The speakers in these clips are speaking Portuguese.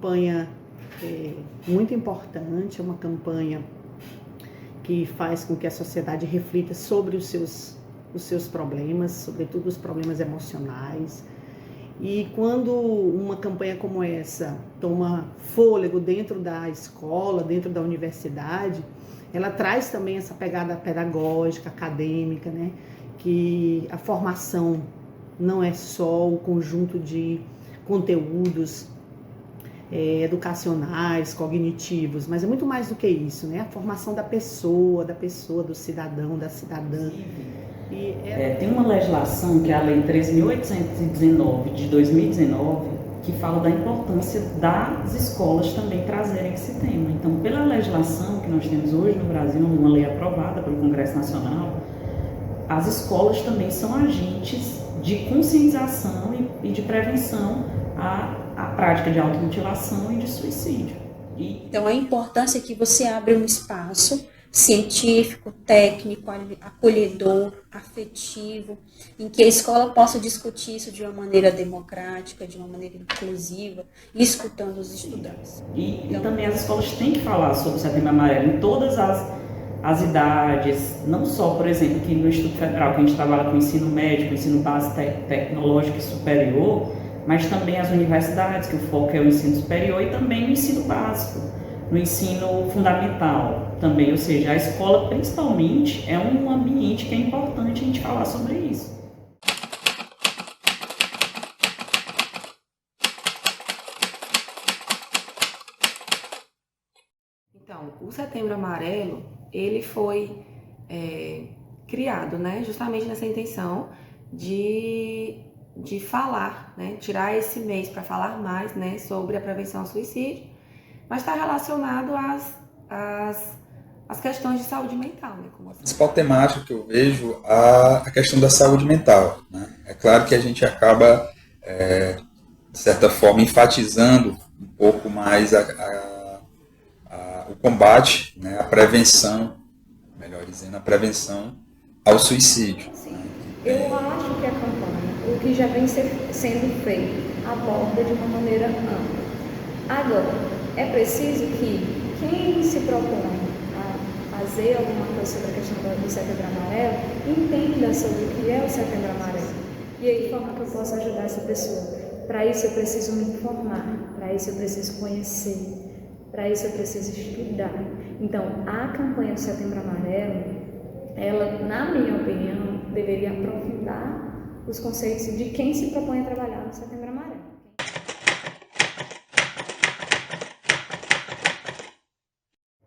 campanha muito importante, é uma campanha que faz com que a sociedade reflita sobre os seus problemas, sobretudo os problemas emocionais. E quando uma campanha como essa toma fôlego dentro da escola, dentro da universidade, ela traz também essa pegada pedagógica, acadêmica, né? Que a formação não é só o conjunto de conteúdos educacionais, cognitivos, mas é muito mais do que isso, né? A formação da pessoa, do cidadão, da cidadã. Tem uma legislação, que é a Lei 13.819 de 2019, que fala da importância das escolas também trazerem esse tema. Então, pela legislação que nós temos hoje no Brasil, uma lei aprovada pelo Congresso Nacional, as escolas também são agentes de conscientização e de prevenção à prática de automutilação e de suicídio. Então, a importância é que você abre um espaço científico, técnico, acolhedor, afetivo, em que a escola possa discutir isso de uma maneira democrática, de uma maneira inclusiva, escutando os estudantes. E também as escolas têm que falar sobre o Setembro Amarelo em todas as idades, não só, por exemplo, aqui no Instituto Federal, que a gente trabalha com ensino médio, ensino básico, tecnológico e superior, mas também as universidades, que o foco é o ensino superior, e também o ensino básico, no ensino fundamental também, ou seja, a escola principalmente é um ambiente que é importante a gente falar sobre isso. Então, o Setembro Amarelo, ele foi criado, né, justamente nessa intenção de falar, né, tirar esse mês para falar mais, né, sobre a prevenção ao suicídio, mas está relacionado às questões de saúde mental, né? Como a principal temática que eu vejo é a questão da saúde mental, né? É claro que a gente acaba, de certa forma, enfatizando um pouco mais o combate, né? A prevenção, melhor dizendo, a prevenção ao suicídio. Sim. Eu acho que a campanha, o que já vem sendo feito, aborda de uma maneira ampla. Agora, é preciso que quem se propõe a fazer alguma coisa sobre a questão do Setembro Amarelo entenda sobre o que é o Setembro Amarelo. E aí, de forma que eu posso ajudar essa pessoa. Para isso eu preciso me informar, para isso eu preciso conhecer, para isso eu preciso estudar. Então, a campanha do Setembro Amarelo, ela, na minha opinião, deveria aprofundar os conceitos de quem se propõe a trabalhar no Setembro Amarelo.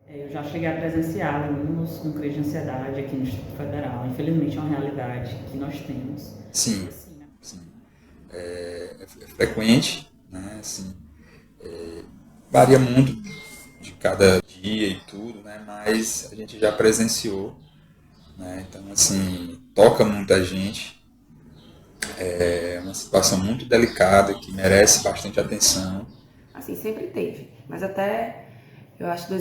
Eu já cheguei a presenciar alunos com crise de ansiedade aqui no Instituto Federal. Infelizmente é uma realidade que nós temos. Sim, sim. É frequente, né? Assim, varia muito de cada dia e tudo, né? Mas a gente já presenciou, né? Então, assim, toca muita gente. É uma situação muito delicada que merece bastante atenção. Assim, sempre teve, mas até eu acho que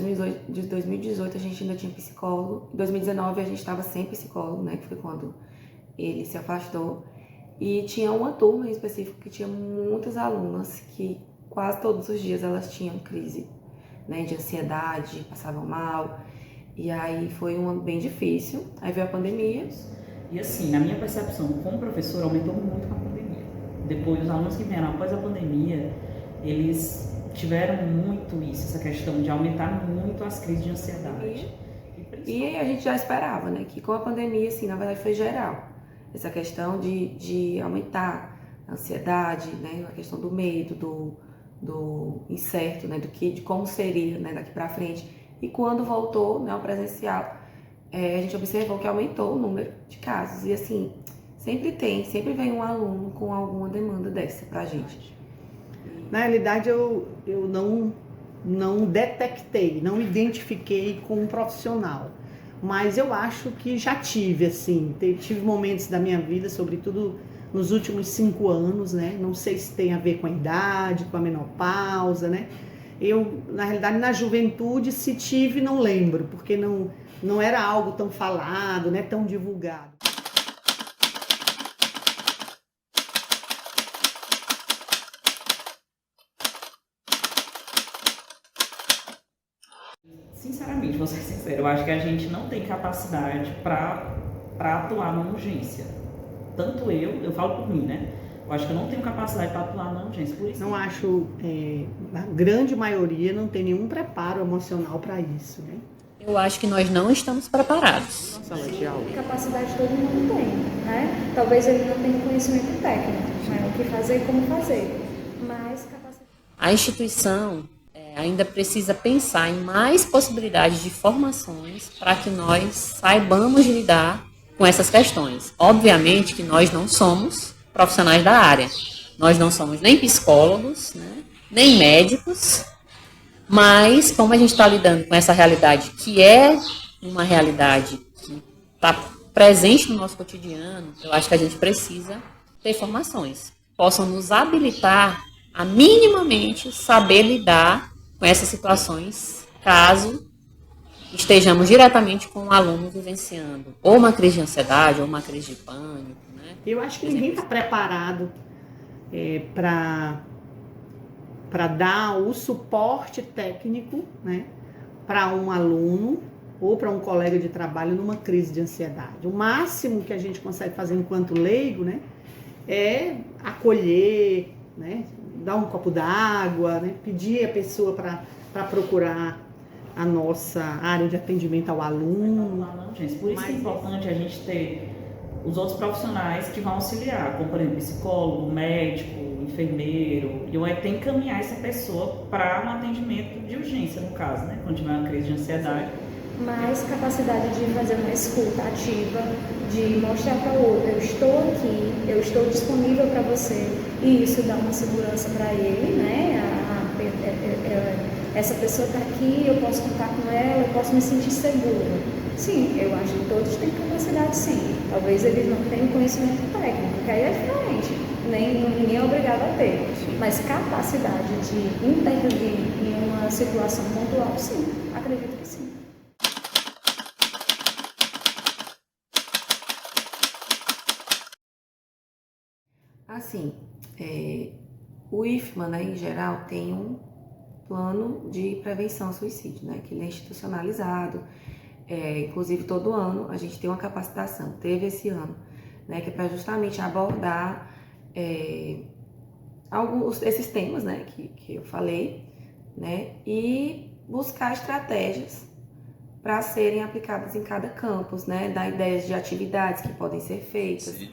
de 2018 a gente ainda tinha psicólogo, em 2019 a gente estava sem psicólogo, né, que foi quando ele se afastou, e tinha uma turma em específico que tinha muitas alunas que quase todos os dias elas tinham crise, né, de ansiedade, passavam mal, e aí foi bem difícil, aí veio a pandemia. E assim, na minha percepção como professor, aumentou muito com a pandemia. Depois, os alunos que vieram após a pandemia, eles tiveram muito isso, essa questão de aumentar muito as crises de ansiedade. E a gente já esperava, né, que com a pandemia, assim, na verdade foi geral. Essa questão de aumentar a ansiedade, né, a questão do medo, do incerto, né, de como seria, né, daqui para frente. E quando voltou, né, ao presencial, a gente observou que aumentou o número de casos. E assim, sempre vem um aluno com alguma demanda dessa pra gente. Na realidade, eu não detectei, não identifiquei com um profissional, mas eu acho que já tive, assim, tive momentos da minha vida, sobretudo nos últimos 5 anos, né? Não sei se tem a ver com a idade, com a menopausa, né? Eu, na realidade, na juventude, se tive, não lembro, porque não era algo tão falado, né? Tão divulgado. Sinceramente, vou ser sincero, eu acho que a gente não tem capacidade para atuar numa urgência. Tanto eu falo por mim, né? Eu acho que eu não tenho capacidade para atuar numa urgência. Por isso Não acho, a grande maioria não tem nenhum preparo emocional para isso, né? Eu acho que nós não estamos preparados. Sala de aula. Capacidade todo mundo tem, né? Talvez ele não tenha conhecimento técnico, né? O que fazer e como fazer, mas capacidade. A instituição ainda precisa pensar em mais possibilidades de formações para que nós saibamos lidar com essas questões. Obviamente que nós não somos profissionais da área. Nós não somos nem psicólogos, né, nem médicos, mas como a gente está lidando com essa realidade, que é uma realidade que está presente no nosso cotidiano, eu acho que a gente precisa ter formações que possam nos habilitar a minimamente saber lidar com essas situações, caso estejamos diretamente com o aluno vivenciando ou uma crise de ansiedade ou uma crise de pânico. Né? Eu acho que ninguém está preparado para dar o suporte técnico, né, para um aluno ou para um colega de trabalho numa crise de ansiedade. O máximo que a gente consegue fazer enquanto leigo, né, é acolher, né, dar um copo d'água, né, pedir a pessoa para procurar a nossa área de atendimento ao aluno. Por isso que é importante a gente ter os outros profissionais que vão auxiliar, como por exemplo psicólogo, médico, enfermeiro, e eu tenho que encaminhar essa pessoa para um atendimento de urgência, no caso, né, quando tiver uma crise de ansiedade. Mais capacidade de fazer uma escuta ativa, de mostrar para o outro, eu estou aqui, eu estou disponível para você, e isso dá uma segurança para ele, né? Essa pessoa está aqui, eu posso contar com ela, eu posso me sentir segura. Sim, eu acho que todos têm capacidade, sim. Talvez eles não tenham conhecimento técnico, que aí é diferente, ninguém é obrigado a ter. Mas capacidade de intervir em uma situação pontual, sim, acredito que sim. Assim, o IFMA, né, em geral, tem um plano de prevenção ao suicídio, né, que ele é institucionalizado. Inclusive, todo ano a gente tem uma capacitação, teve esse ano, né, que é para justamente abordar esses temas, né, que eu falei, né, e buscar estratégias para serem aplicadas em cada campus, né, dar ideias de atividades que podem ser feitas.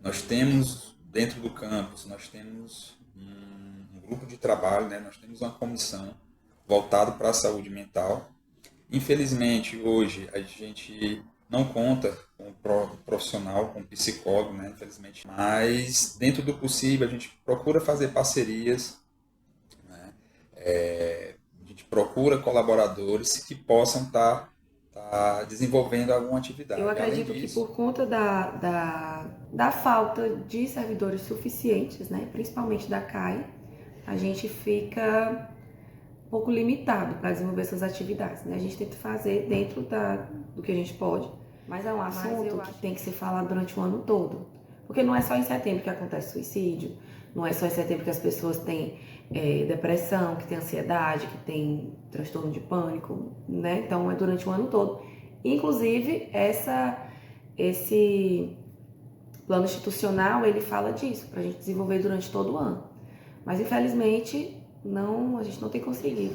Nós temos, dentro do campus, nós temos um grupo de trabalho, né, nós temos uma comissão voltada para a saúde mental. Infelizmente, hoje, a gente não conta com um profissional, com um psicólogo, né, infelizmente. Mas, dentro do possível, a gente procura fazer parcerias, né, a gente procura colaboradores que possam estar desenvolvendo alguma atividade. Eu acredito que por conta da falta de servidores suficientes, né, principalmente da CAI, a gente fica um pouco limitado para desenvolver essas atividades, né? A gente tenta fazer dentro do que a gente pode, mas é um assunto que tem que ser falado durante o ano todo. Porque não é só em setembro que acontece suicídio, não é só em setembro que as pessoas têm depressão, que tem ansiedade, que tem transtorno de pânico, né? Então é durante o ano todo. Inclusive, esse plano institucional, ele fala disso, para a gente desenvolver durante todo o ano. Mas, infelizmente, a gente não tem conseguido.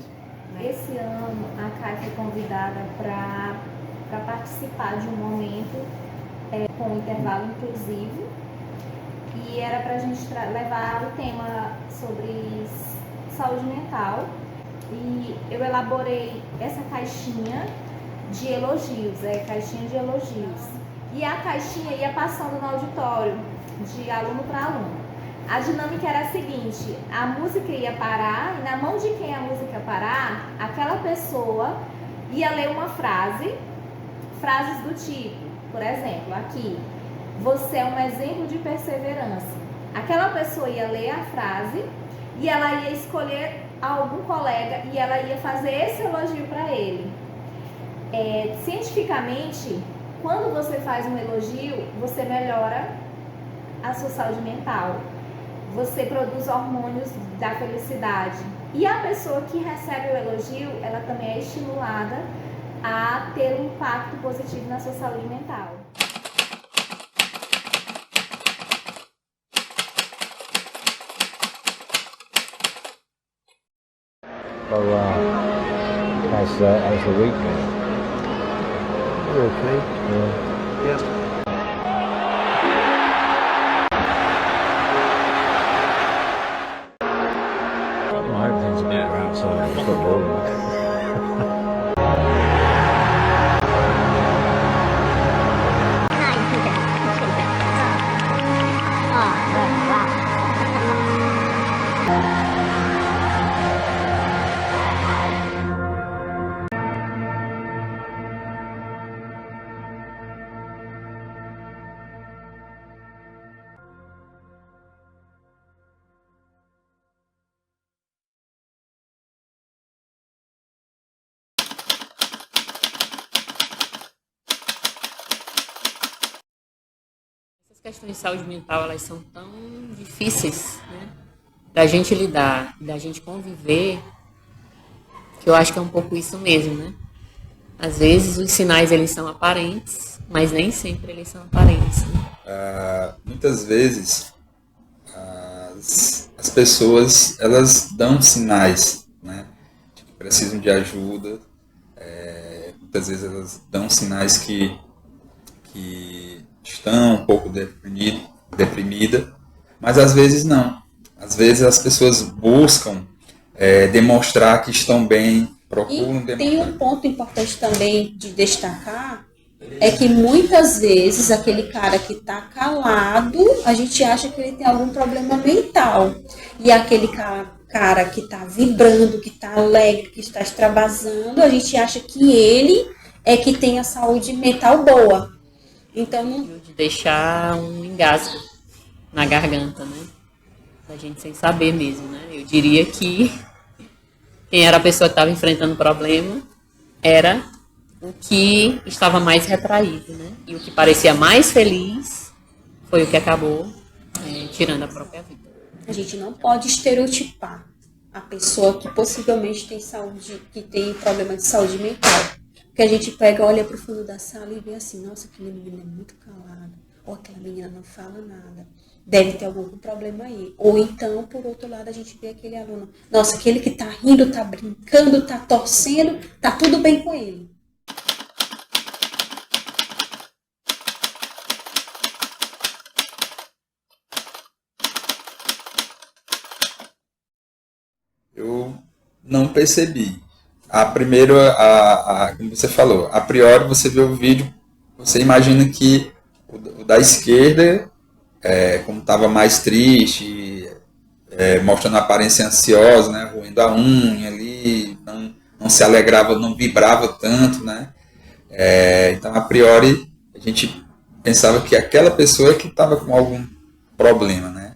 Né? Esse ano, a CAI foi convidada para participar de um momento com um intervalo inclusivo, e era para a gente levar o tema sobre saúde mental, e eu elaborei essa caixinha de elogios, caixinha de elogios, e a caixinha ia passando no auditório, de aluno para aluno. A dinâmica era a seguinte: a música ia parar, e na mão de quem a música parar, aquela pessoa ia ler uma frases do tipo, por exemplo, aqui, você é um exemplo de perseverança. Aquela pessoa ia ler a frase e ela ia escolher algum colega e ela ia fazer esse elogio para ele. Cientificamente, quando você faz um elogio, você melhora a sua saúde mental. Você produz hormônios da felicidade. E a pessoa que recebe o elogio, ela também é estimulada a ter um impacto positivo na sua saúde mental. So how's the week been? Okay. Yeah. Well, I hope things are better outside. It's not boring. Essas questões de saúde mental, elas são tão difíceis, né, da gente lidar, da gente conviver, que eu acho que é um pouco isso mesmo, né? Às vezes os sinais, eles são aparentes, mas nem sempre eles são aparentes, né? Muitas vezes as pessoas, elas dão sinais, né, de que precisam de ajuda. Muitas vezes elas dão sinais que estão um pouco deprimida, mas às vezes não. Às vezes as pessoas buscam demonstrar que estão bem, procuram demonstrar. Tem um ponto importante também de destacar, é que muitas vezes aquele cara que está calado, a gente acha que ele tem algum problema mental. E aquele cara que está vibrando, que está alegre, que está extravasando, a gente acha que ele é que tem a saúde mental boa. Então, De deixar um engasgo na garganta, né? Da gente sem saber mesmo, né? Eu diria que quem era a pessoa que estava enfrentando o problema era o que estava mais retraído, né? E o que parecia mais feliz foi o que acabou tirando a própria vida. a gente não pode estereotipar a pessoa que possivelmente tem saúde, que tem problema de saúde mental. Porque a gente pega, olha para o fundo da sala e vê assim, nossa, aquele menino é muito calado, ou aquela menina não fala nada, deve ter algum problema aí. Ou então, por outro lado, a gente vê aquele aluno, nossa, aquele que está rindo, está brincando, está torcendo, está tudo bem com ele. Eu não percebi. Como você falou, a priori você vê o vídeo, você imagina que o da esquerda, como estava mais triste, mostrando a aparência ansiosa, né, roendo a unha ali, não se alegrava, não vibrava tanto, né? Então, a priori, a gente pensava que aquela pessoa que estava com algum problema, né?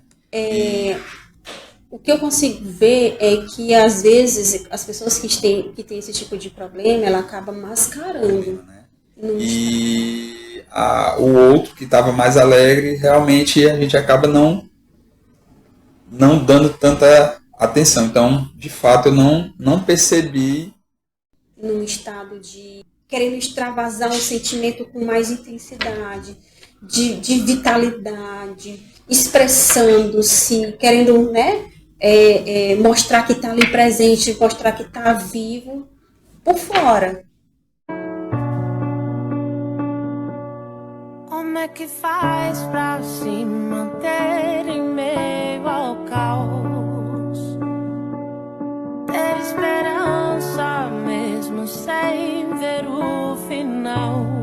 O que eu consigo ver é que, às vezes, as pessoas que têm esse tipo de problema, ela acaba mascarando. Né? E o outro, que estava mais alegre, realmente a gente acaba não dando tanta atenção. Então, de fato, eu não percebi. Num estado de querendo extravasar um sentimento com mais intensidade, de vitalidade, expressando-se, querendo, né? Mostrar que está ali presente, mostrar que está vivo por fora. Como é que faz pra se manter em meio ao caos? Ter esperança mesmo sem ver o final.